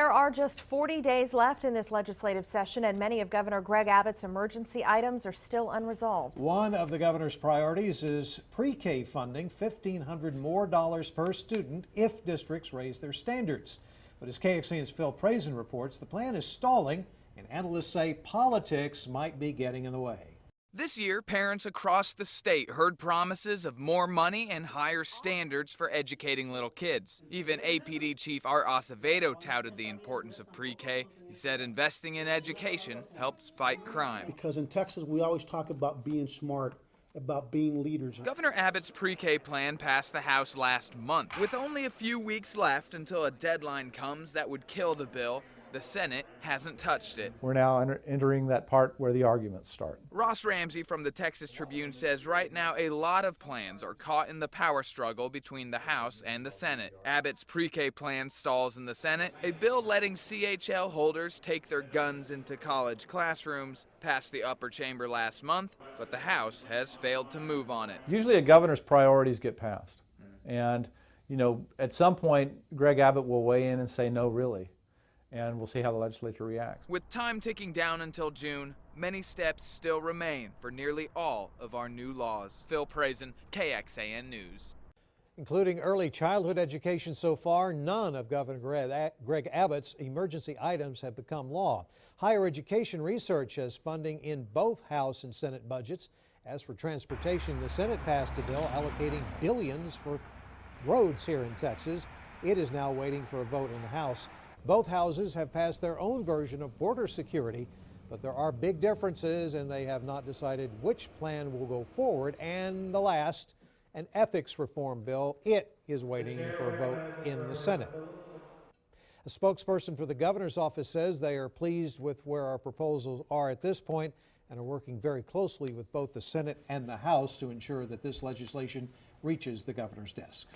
There are just 40 days left in this legislative session, and many of Governor Greg Abbott's emergency items are still unresolved. One of the governor's priorities is pre-K funding, $1,500 more per student if districts raise their standards. But as KXAN's Phil Prazen reports, the plan is stalling, and analysts say politics might be getting in the way. This year, parents across the state heard promises of more money and higher standards for educating little kids. Even APD Chief Art Acevedo touted the importance of pre-K. He said investing in education helps fight crime. Because in Texas, we always talk about being smart, about being leaders. Governor Abbott's pre-K plan passed the House last month. With only a few weeks left until a deadline comes that would kill the bill, the Senate hasn't touched it. We're now entering that part where the arguments start. Ross Ramsey from the Texas Tribune says right now a lot of plans are caught in the power struggle between the House and the Senate. Abbott's pre-K plan stalls in the Senate. A bill letting CHL holders take their guns into college classrooms passed the upper chamber last month, but the House has failed to move on it. Usually a governor's priorities get passed. And, you know, at some point, Greg Abbott will weigh in and say, no, really. And we'll see how the legislature reacts. With time ticking down until June, many steps still remain for nearly all of our new laws. Phil Prazen, KXAN News. Including early childhood education so far, none of Governor Greg Abbott's emergency items have become law. Higher education research has funding in both House and Senate budgets. As for transportation, the Senate passed a bill allocating billions for roads here in Texas. It is now waiting for a vote in the House. Both houses have passed their own version of border security, but there are big differences and they have not decided which plan will go forward. And the last, an ethics reform bill, it is waiting for a vote in the Senate. A spokesperson for the governor's office says they are pleased with where our proposals are at this point and are working very closely with both the Senate and the House to ensure that this legislation reaches the governor's desk.